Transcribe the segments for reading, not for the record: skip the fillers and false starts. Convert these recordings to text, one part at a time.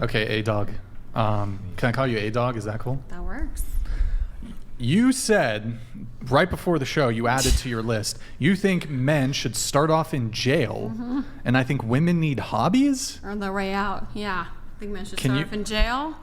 Okay, A-Dog. Can I call you A-Dog? Is that cool? That works. You said right before the show, you added to your list, you think men should start off in jail, and I think women need hobbies? Or the way out, yeah. I think men should Can start you- off in jail,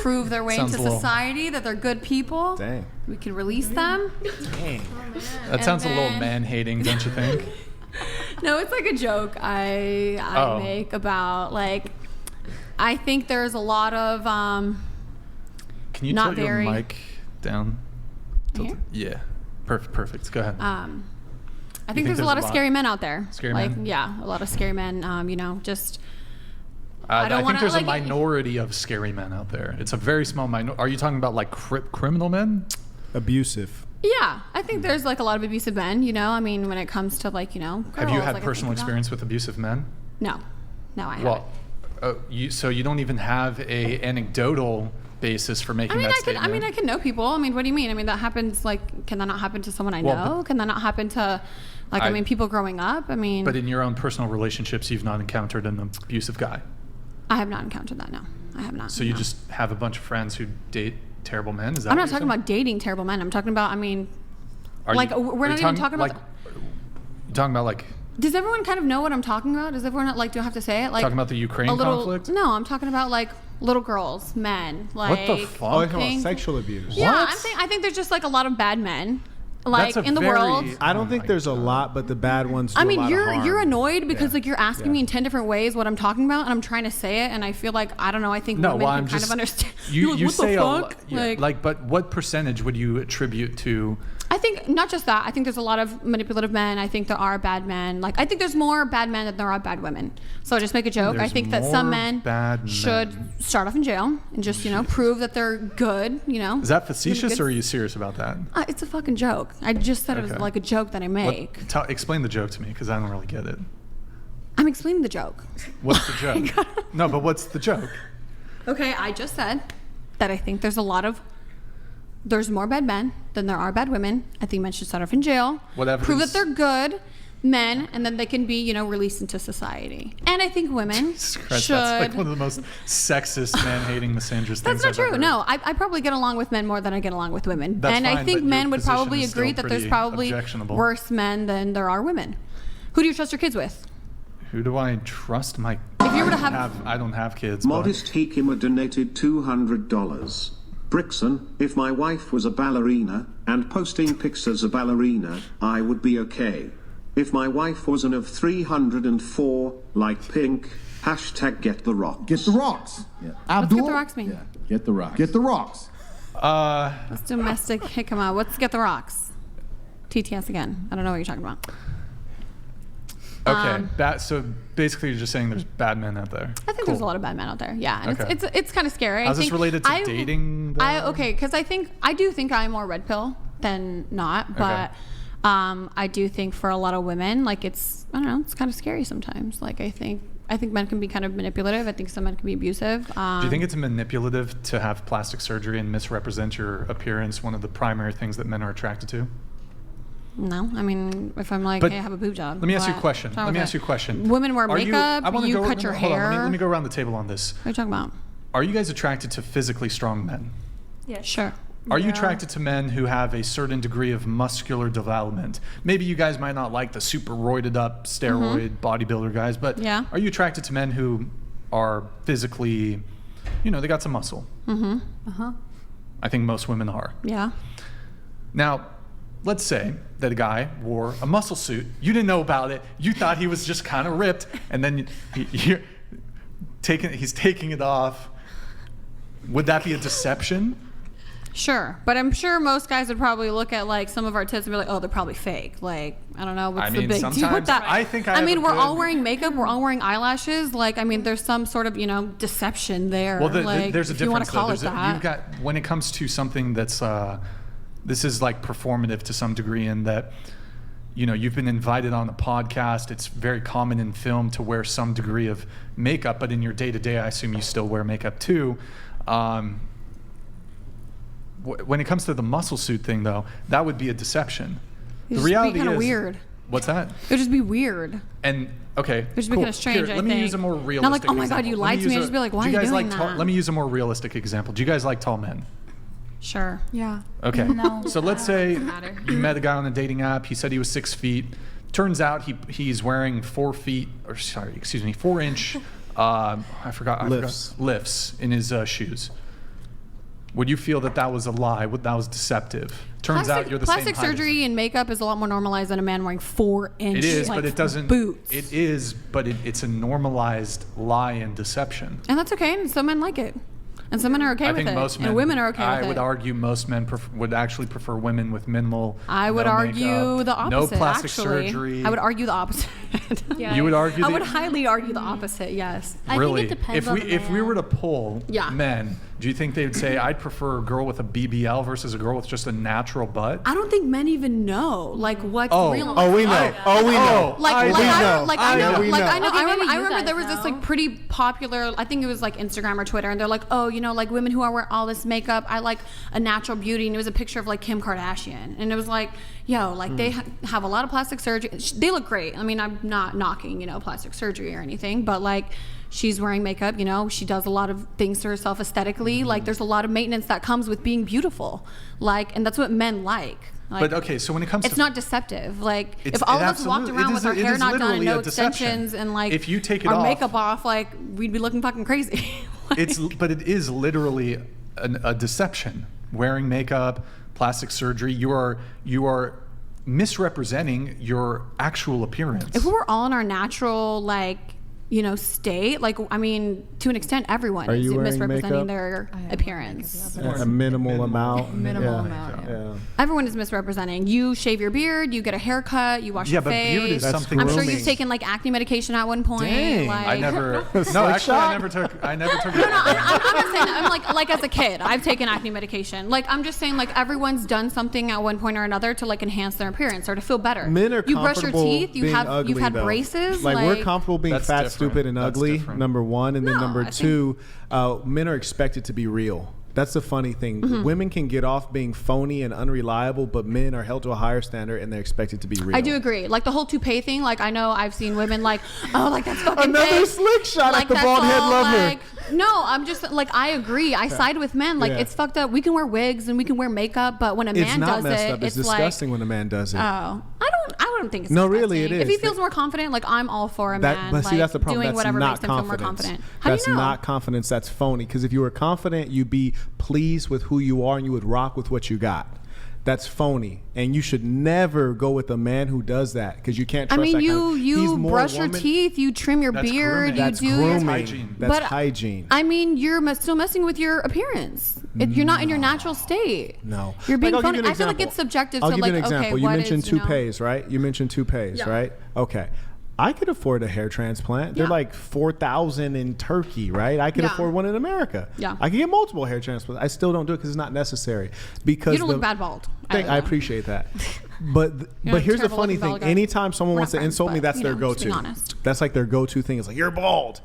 prove their way Sounds into a little- society, that they're good people. Dang. We can release them. Dang. That sounds a little then- man-hating, don't you think? No, it's like a joke I Oh. make about, like, I think there's a lot of, Can you Not tilt very- your mic down? Here? Yeah. Perfect. Go ahead. I think think there's a lot of scary men out there. Scary like, men? Yeah, a lot of scary men, just... I don't think wanna, there's a like, minority of scary men out there. It's a very small minority. Are you talking about like criminal men? Abusive. Yeah, I think there's like a lot of abusive men, I mean, when it comes to like, girls. Have you had like, I personal think about- experience with abusive men? No, I haven't. Well, so you don't even have a anecdotal basis for making that statement? I can know people. I mean, what do you mean? I mean, that happens, like, can that not happen to someone I Well, know? Can that not happen to, like, people growing up? I mean... But in your own personal relationships, you've not encountered an abusive guy. I have not encountered that, no. I have not. So you no. just have a bunch of friends who date terrible men? Is that I'm what not you're talking saying? about dating terrible men. I'm talking about, Are like, you- we're are not you even talking about... You're talking about like... Does everyone kind of know what I'm talking about? Does everyone, like, do I have to say it? Like, Talking about the Ukraine a little, conflict? No, I'm talking about, like, little girls, men. Like, What the fuck? Oh, you're talking think- about sexual abuse. Yeah, What? I think there's just, like, a lot of bad men, like, That's a in the very- world. I don't Oh think my there's a God. lot, but the bad ones do I a mean, lot of harm. you're annoyed because Yeah. like you're asking me in 10 different ways what I'm talking about, and I'm trying to say it, and I feel like I don't know. I think No, women well, can I'm kind just... of understand. You You're like, what say the a lot... fuck? Yeah, like, but what percentage would you attribute to... I think not just that. I think there's a lot of manipulative men. I think there are bad men. Like, I think there's more bad men than there are bad women. So I just make a joke. I There's think that some more men bad should men. start off in jail and just prove that they're good. Is that facetious, good- or are you serious about that? It's a fucking joke. I just said it was Okay. like a joke that I make. Explain the joke to me, because I don't really get it. I'm explaining the joke. What's the joke? No, but what's the joke? Okay, I just said that I think there's more bad men than there are bad women. I think men should start off in jail, What prove that evidence- they're good men, and then they can be, released into society. And I think women Jesus Christ, should. that's like one of the most sexist, man-hating, misandrous things That's not I've true. ever No, I probably get along with men more than I get along with women. That's and fine, I think but men your would position probably is agree still that there's pretty probably objectionable. worse men than there are women. Who do you trust your kids with? Who do I trust? If you were to have- I don't have kids. but- Modest Hikima donated $200. Brixon, if my wife was a ballerina, and posting pics as a ballerina, I would be okay. If my wife was an of 304, like Pink, hashtag get the rocks. Get the rocks. Yeah. What's Abdul? get the rocks mean? Yeah. Get the rocks. Get the rocks. That's domestic jicama. What's get the rocks? TTS again. I don't know what you're talking about. Okay, so basically you're just saying there's bad men out there. I think there's a lot of bad men out there. Yeah, and Okay. it's kind of scary. How's I this think related to dating, though? Because I do think I'm more red pill than not, but I do think for a lot of women, like it's kind of scary sometimes. Like I think men can be kind of manipulative. I think some men can be abusive. Do you think it's manipulative to have plastic surgery and misrepresent your appearance? One of the primary things that men are attracted to. No, I mean, if I'm like, But hey, I have a boob job. Let me ask you a what? question. What's wrong Let me with ask you it? a question. Women wear Are makeup. I wanna You go, cut your hold on, hair. let me go around the table on this. What are you talking about? Are you guys attracted to physically strong men? Yeah, sure. Are you Yeah. attracted to men who have a certain degree of muscular development? Maybe you guys might not like the super roided up steroid bodybuilder guys, but Yeah. are you attracted to men who are physically, they got some muscle? Mm-hmm. Uh-huh. I think most women are. Yeah. Now, let's say that a guy wore a muscle suit. You didn't know about it. You thought he was just kind of ripped, and then he's taking it off. Would that be a deception? Sure, but I'm sure most guys would probably look at like some of our tits and be like, "Oh, they're probably fake." Like, I don't know, what's I the mean, big deal with sometimes that? I think I have mean, a we're all good- wearing makeup, we're all wearing eyelashes. Like, I mean, there's some sort of deception there. Well, like, there's a if you want difference. to call it Though. that. You've got when it comes to something that's this is like performative to some degree in that you've been invited on a podcast. It's very common in film to wear some degree of makeup, but in your day-to-day, I assume you still wear makeup too. When it comes to the muscle suit thing, though, that would be a deception. It'd just be kinda weird. What's that? It would just be weird. And okay, It'd just be kind of strange. Let me use a more realistic. Not like, oh my example. God, you Let lied to use me. I'd a- just be like, why do are you guys doing like that? Let me use a more realistic example. Do you guys like tall men? Sure. Yeah. Okay. No. So let's say you met a guy on a dating app. He said he was 6 feet. Turns out he's wearing 4 inch. Lifts in his shoes. Would you feel that was a lie? That was deceptive? Turns out you're the same height. Plastic surgery and makeup is a lot more normalized than a man wearing 4-inch. It is, like, but it doesn't. boots. It is, but it's a normalized lie and deception. And that's okay. And some men like it. And some men are okay I with think it. most men. And women are okay with it. I would argue most men would actually prefer women with minimal. I would no argue makeup, the opposite. No plastic actually. surgery. I would argue the opposite. Yeah. You would argue. I would highly argue the opposite. Yes. I Really? think it depends on the If we man. were to poll Yeah. men, do you think they would say I'd prefer a girl with a BBL versus a girl with just a natural butt? I don't think men even know like what's Oh. real. Oh, we know. Oh, we know. Like, we know. I know. We Like, know. I know. Okay, I maybe remember, I you remember guys there was this know. like pretty popular. I think it was like Instagram or Twitter, and they're like, oh, you know, like women who are wearing all this makeup, I like a natural beauty, and it was a picture of like Kim Kardashian, and it was like, yo, like they have a lot of plastic surgery. They look great. I mean, I'm not knocking, you know, plastic surgery or anything, but like. She's wearing makeup, you know, she does a lot of things to herself aesthetically. Like there's a lot of maintenance that comes with being beautiful. Like, and that's what men like. But okay, so when it comes it's to not deceptive. Like It's- if all it of us walked absolutely- around it with is- our it hair is not done and literally no a deception. extensions and like If you take it our off- makeup off, like we'd be looking fucking crazy. Like, but it is literally a deception. Wearing makeup, plastic surgery, you are misrepresenting your actual appearance. if we were all in our natural like you know state, like I mean to an extent everyone Are is you wearing misrepresenting makeup? their appearance. A minimal amount. Minimal Yeah. amount, Yeah. Everyone is misrepresenting. You shave your beard, you get a haircut, you wash Yeah, your but face. beard is That's something. I'm sure grooming. you've taken like acne medication at one point. Dang. Like, I never. No, Slick actually, shot? I never took. No, I'm just saying. I'm like as a kid, I've taken acne medication. Like I'm just saying, like everyone's done something at one point or another to like enhance their appearance or to feel better. Men are you brush your comfortable teeth. You being have ugly, you've had though. braces. Like we're comfortable being That's fat, different. stupid, and That's ugly. different. Number one, and then No, number I think- two, men are expected to be real. That's the funny thing. Mm-hmm. Women can get off being phony and unreliable, but men are held to a higher standard and they're expected to be real. I do agree. Like the whole toupee thing. Like I know I've seen women like, oh, like that's fucking Another fake. slick shot like, at the that's bald head all, lover. Like, no, I'm just like I agree. I side with men. Like Yeah. it's fucked up. We can wear wigs and we can wear makeup, but when a It's man not does messed it, up. It's it's disgusting when a man does it. like, oh, I don't think it's No, really, disgusting. it If he is. feels more confident, like I'm all for a man. But see, like, that's the problem. Doing That's whatever not makes him feel more confidence. confident. How That's do you know? not confidence. That's phony. Because if you were confident, you'd be pleased with who you are and you would rock with what you got. That's phony, and you should never go with a man who does that because you can't I trust. mean, that kind of- you He's more brush your woman- teeth, you trim your That's beard, grooming. you That's do grooming. your hygiene. That's But, hygiene. I mean, you're still messing with your appearance. You're not in your natural state. No, You're being Like, I'll funny. give you an I feel like example. it's subjective I'll to give like, you an example. okay, You what mentioned is, you know, toupees, right? You mentioned toupees, Yeah. right? Okay. I could afford a hair transplant. They're Yeah. like 4,000 in Turkey, right? I could Yeah. afford one in America. Yeah. I can get multiple hair transplants. I still don't do it because it's not necessary. Because You don't look bad bald. I appreciate that. But You're a here's the terrible funny looking thing. bald guy. Anytime someone We're wants not to friends, insult me, but, that's you their know, just go-to. being honest. That's like their go-to thing. It's like, you're bald.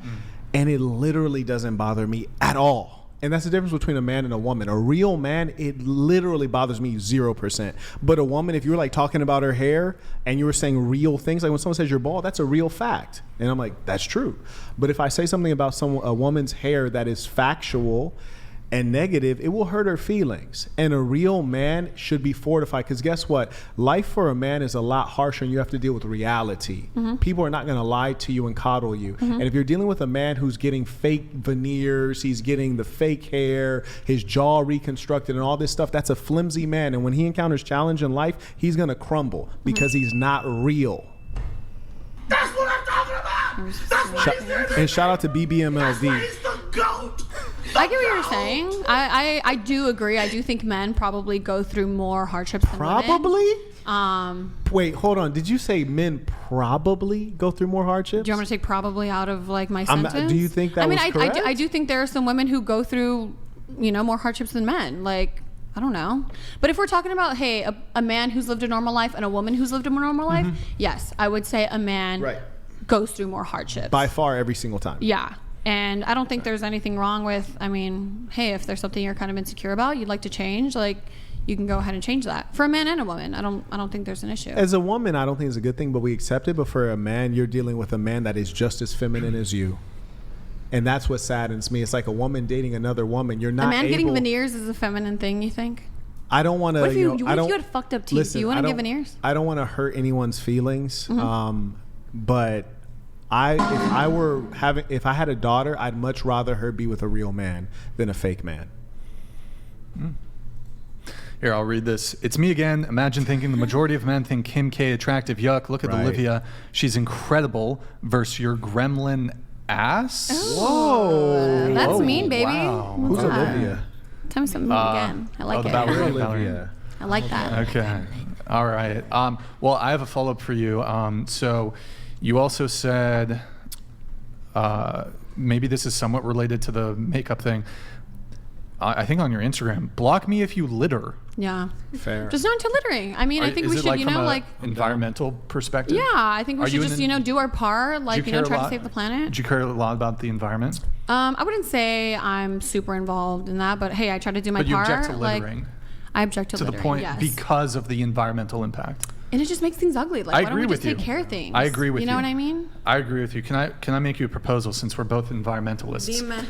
And it literally doesn't bother me at all. And that's the difference between a man and a woman. A real man, it literally bothers me 0%. But a woman, if you were like talking about her hair and you were saying real things, like when someone says you're bald, that's a real fact. And I'm like, that's true. But if I say something about a woman's hair that is factual and negative, it will hurt her feelings. And a real man should be fortified because guess what? Life for a man is a lot harsher and you have to deal with reality. People are not going to lie to you and coddle you. And if you're dealing with a man who's getting fake veneers, he's getting the fake hair, his jaw reconstructed and all this stuff, that's a flimsy man. And when he encounters challenge in life, he's going to crumble because he's not real. That's what I'm talking about! That's why he's there. And shout out to BBMLD. That's why he's the GOAT! I get what you're saying. I do agree. I do think men probably go through more hardships than women. Probably? Wait, hold on. Did you say men probably go through more hardships? Do you want me to take probably out of like my I'm sentence? not- do you think that I mean, was correct? I do think there are some women who go through, you know, more hardships than men. Like, I don't know. But if we're talking about, hey, a man who's lived a normal life and a woman who's lived a normal life, yes, I would say a man Right. goes through more hardships. By far, every single time. Yeah. And I don't think there's anything wrong with, I mean, hey, if there's something you're kind of insecure about, you'd like to change, like, you can go ahead and change that for a man and a woman. I don't think there's an issue. As a woman, I don't think it's a good thing, but we accept it. But for a man, you're dealing with a man that is just as feminine as you. And that's what saddens me. It's like a woman dating another woman. You're not a man able, getting veneers is a feminine thing, you think? I don't want to. What if you, I don't, you had fucked up teeth? listen, Do you want I to don't- get veneers? I don't want to hurt anyone's feelings. But if I had a daughter, I'd much rather her be with a real man than a fake man. Here, I'll read this. It's me again. Imagine thinking the majority of men think Kim K attractive. Yuck. Look at Right. Olivia. She's incredible versus your gremlin ass. Whoa. That's Whoa, mean, baby. wow. Who's What's that? Olivia? Tell me something mean again. I like the it. ballerina. Olivia. I like that. Okay. All right. Well, I have a follow-up for you. So you also said, maybe this is somewhat related to the makeup thing. I think on your Instagram, block me if you litter. Yeah. Fair. Just not into littering. I mean, I think Is we it should, from a like, environmental perspective? yeah, I think we Are should you just, an- do our part, like, Do you care a try to lot- save the planet. Do you care a lot about the environment? I wouldn't say I'm super involved in that, but hey, I try to do my But you part. object to like, littering I object to to the littering, point yes. because of the environmental impact. And it just makes things ugly. Like, I why don't agree we with just take you. care of things? I agree with you. You know what I mean? I agree with you. Can I make you a proposal since we're both environmentalists?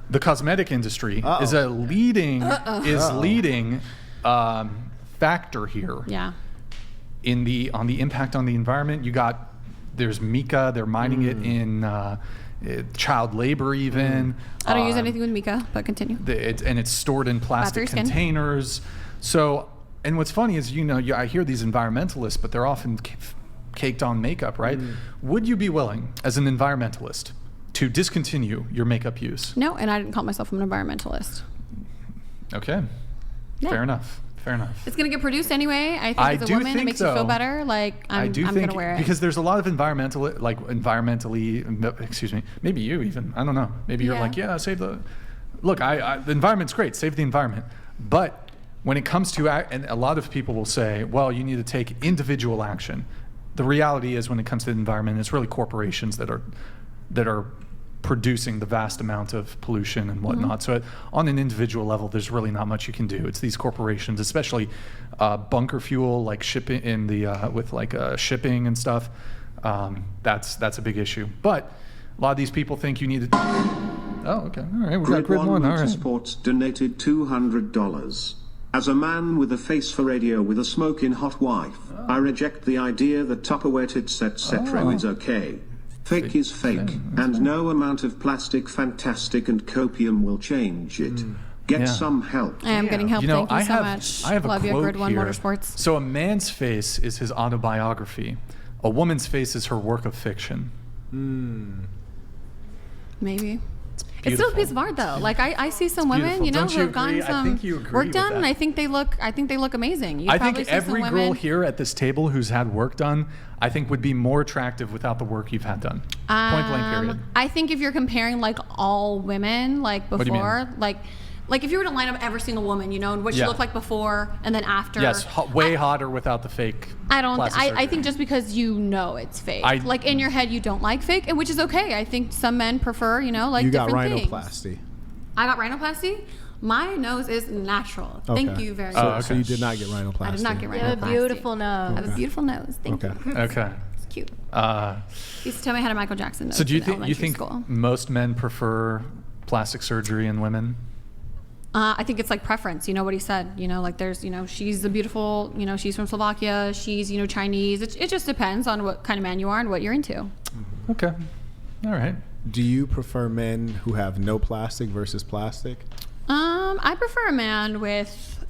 The cosmetic industry is a leading factor here Yeah. on the impact on the environment. There's mica. They're mining it in child labor even. I don't use anything with mica, but continue. And it's stored in plastic your skin. containers. So, and what's funny is, I hear these environmentalists, but they're often caked on makeup, right? Would you be willing, as an environmentalist, to discontinue your makeup use? No, and I didn't call myself an environmentalist. Okay. Yeah. Fair enough. It's gonna get produced anyway. I think I as a do woman, it think, makes you feel though, better. Like I'm gonna wear it. Because there's a lot of environmentally, excuse me, maybe you even, I don't know. Maybe you're Yeah. like, yeah, save the, look, the environment's great, save the environment. But when it comes to, and a lot of people will say, well, you need to take individual action. The reality is when it comes to the environment, it's really corporations that are producing the vast amount of pollution and whatnot. So on an individual level, there's really not much you can do. It's these corporations, especially bunker fuel, like shipping in the with like shipping and stuff. That's a big issue. But a lot of these people think you need to. Oh, okay. All right. We got Grid grid 1 one. All right. Motorsports donated $200. As a man with a face for radio with a smoking hot wife, I reject the idea that Tupperware tits etc. is okay. Fake is fake, and no amount of plastic, fantastic, and copium will change it. Get Yeah. some help. I am getting help. Thank you so much. I have Love a you, quote Grid One here. Motorsports. So a man's face is his autobiography. A woman's face is her work of fiction. Maybe. It's still a piece of art, though. Like I see some women, beautiful. Don't who you have gotten agree? I some think you agree work with done, that. and I think they look amazing. You I probably think see some every girl women- here at this table who's had work done, I think would be more attractive without the work you've had done. Point blank period. I think if you're comparing like all women, like do you mean? before, like if you were to line up every single woman, and what she Yeah. looked like before and then after. Yes, way hotter without the fake. I don't. plastic I surgery. think just because it's fake, I- like in your head you don't like fake, and which is okay. I think some men prefer, like You got different things. rhinoplasty. I got rhinoplasty. My nose is natural. Thank Okay. you very So, much. so you did not get rhinoplasty. I did not get rhinoplasty. You have a beautiful nose. I have a beautiful nose. Thank Okay. you. Okay. It's cute. Uh, He used to tell me I had a Michael Jackson nose. so do you in think elementary school. most men prefer plastic surgery in women? I think it's like preference. You know what he said. Like there's, she's a beautiful, she's from Slovakia. She's, Chinese. It just depends on what kind of man you are and what you're into. Okay. All right. Do you prefer men who have no plastic versus plastic? I prefer a man with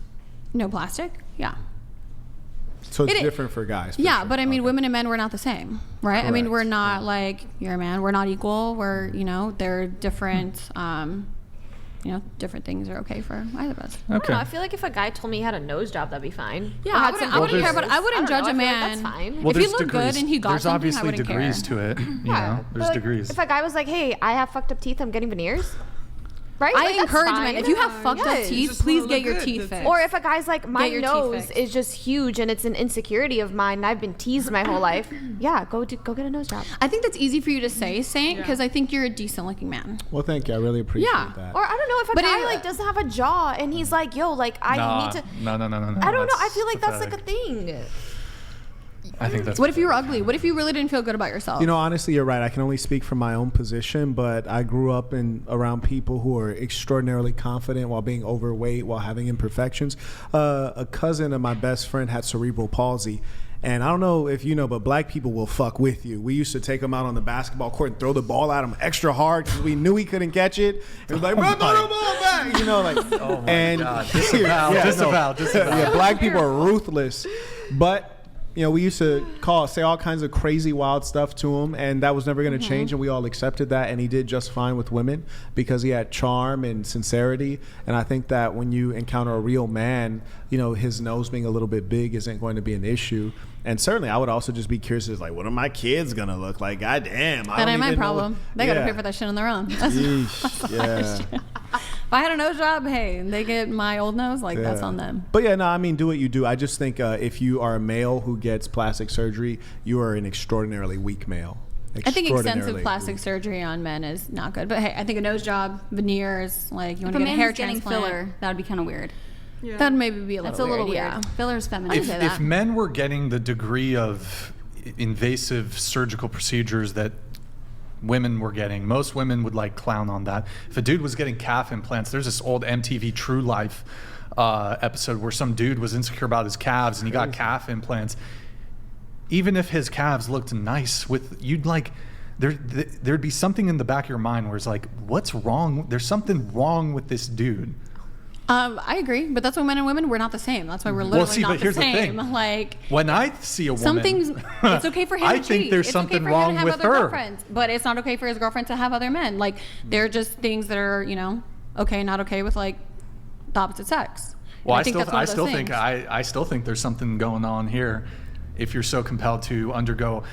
no plastic. Yeah. So it's It- different for guys. for Yeah, sure. but I mean, Okay. women and men, we're not the same, right? I mean, Correct. we're not like you're a man. We're not equal. We're, they're different. Different things are okay for either of us. I don't Okay. know. I feel like if a guy told me he had a nose job, that'd be fine. Yeah, Or I had wouldn't, some I wouldn't care, tattoos. but I wouldn't don't know, judge a I feel like man. that's fine. If he there's looked good and he got there's something, I obviously wouldn't degrees care. to it. Yeah, There's but, like, degrees. If a guy was like, "Hey, I have fucked up teeth. I'm getting veneers," Right? I Like, that's encourage fine. men, if you have fucked up Yes. teeth, just please wanna get look your good, teeth that's fixed. Or if a guy's like, my your teeth nose fixed. is just huge and it's an insecurity of mine and I've been teased my whole life, yeah, go get a nose job. I think that's easy for you to say, Saint, because I think you're a decent looking man. Well, thank you. I really appreciate Yeah. that. Or I don't know if a But guy it- like doesn't have a jaw and he's like, yo, like I need to. No. I don't know. I feel like that's like a thing. I think that's. What if you were ugly? What if you really didn't feel good about yourself? You know, honestly, you're right. I can only speak from my own position, but I grew up around people who are extraordinarily confident while being overweight, while having imperfections. A cousin of my best friend had cerebral palsy. And I don't know if you know, but black people will fuck with you. We used to take him out on the basketball court and throw the ball at him extra hard because we knew he couldn't catch it. It was like, bro, throw the ball back. You know, like, Oh my and God. Disavow. yeah, black people are ruthless. But you know, we used to say all kinds of crazy, wild stuff to him, and that was never going to change, and we all accepted that, and he did just fine with women because he had charm and sincerity. And I think that when you encounter a real man, you know, his nose being a little bit big isn't going to be an issue. And certainly, I would also just be curious, like, what are my kids going to look like? God damn. that ain't my problem. They got to pay for that shit on their own. Yeesh, yeah. If I had a nose job, hey, they get my old nose, like that's on them. But yeah, no, I mean, do what you do. I just think if you are a male who gets plastic surgery, you are an extraordinarily weak male. I think extensive Extraordinarily plastic weak. surgery on men is not good. But hey, I think a nose job, veneers, like you want If to a get a man hair was getting transplant, filler, that would be kind of weird. that'd maybe be a little That's a little weird. Yeah. Filler's feminine. If men were getting the degree of invasive surgical procedures that women were getting, most women would like clown on that. If a dude was getting calf implants, there's this old MTV True Life episode where some dude was insecure about his calves and he got calf implants. Even if his calves looked nice, there'd be something in the back of your mind where it's like, what's wrong? There's something wrong with this dude. I agree, but that's why men and women, we're not the same. That's why we're literally not but here's the same. the thing. Like, When I see a woman, some things, it's okay for him I to think cheat. there's It's something okay for wrong him to have with other her. girlfriends, but it's not okay for his girlfriend to have other men. Like, they're just things that are, you know, okay, not okay with like the opposite sex. Well, And I think that's one of those things. I still think there's something going on here. If you're so compelled to undergo,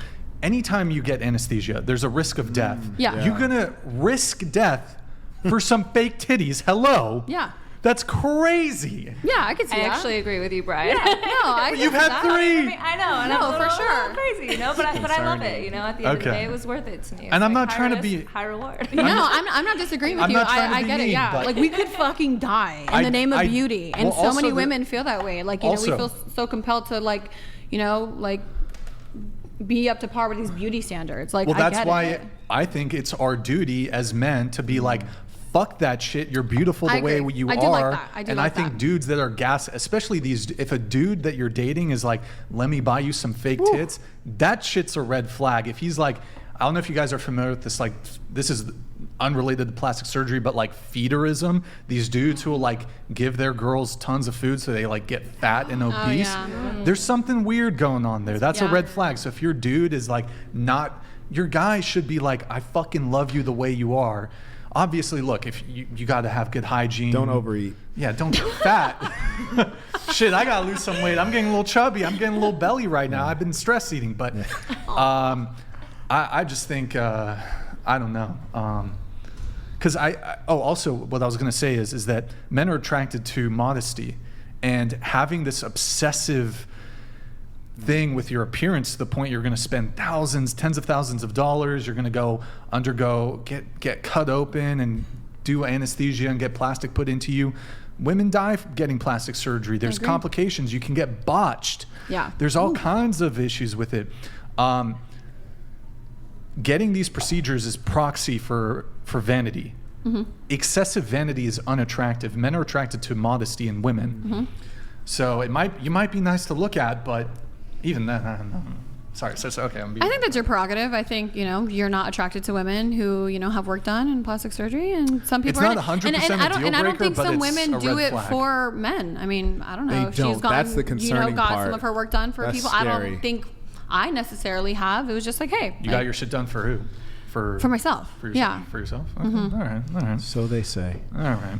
anytime you get anesthesia, there's a risk of death. Yeah. You're gonna risk death for some fake titties. Hello. Yeah. That's crazy. Yeah, I could see I that. actually agree with you, Brian. No, I You've get had that. three. I mean, I know, and No, I'm a for little, sure. crazy, you know. But I love it, you know. At the end of the day, it was worth it to me. It's And I'm like not high trying to risk, be- high reward. No, I'm not disagreeing with I'm you. not trying to I be get it. mean, Yeah, but- like we could fucking die in the name of beauty, and well, so also many the- women feel that way. Like, you know, we also- feel so compelled to, like, you know, like be up to par with these beauty standards. Like, Well, I that's get why it. I think it's our duty as men to be like, fuck that shit. You're beautiful the I way agree. you I are. do like that. I do and like I think that. dudes that are gas, especially these, if a dude that you're dating is like, let me buy you some fake tits, that shit's a red flag. If he's like, I don't know if you guys are familiar with this, like, this is unrelated to plastic surgery, but like feederism, these dudes who will like give their girls tons of food so they like get fat and obese. yeah. There's something weird going on there. That's a Yeah. red flag. So if your dude is like not, your guy should be like, I fucking love you the way you are. Obviously, look, if you got to have good hygiene. Don't overeat. Yeah, don't get fat. Shit, I gotta lose some weight. I'm getting a little chubby. I'm getting a little belly right now. I've been stress eating, but I just think I don't know. Because also what I was gonna say is that men are attracted to modesty, and having this obsessive thing with your appearance to the point you're going to spend thousands, tens of thousands of dollars. You're going to get cut open and do anesthesia and get plastic put into you. Women die from getting plastic surgery. There's agree. complications. You can get botched. Yeah. There's all kinds of issues with it. Getting these procedures is proxy for vanity. Mm-hmm. Excessive vanity is unattractive. Men are attracted to modesty in women. Mm-hmm. So you might be nice to look at, but even then, I don't know. Sorry, so okay. I think that's your prerogative. I think, you know, you're not attracted to women who, you know, have work done in plastic surgery, and some people It's are. not 100% and a I don't, deal and I don't breaker, think but some it's women a do red it flag. for men. I mean, I don't know. They If don't. she's gotten, That's the concerning got part. some of her work done for That's people. I scary. don't think I necessarily have. It was just like, hey, You got your shit done for who? For myself. For yourself. Yeah. For yourself. Okay. All right. So they say. All right.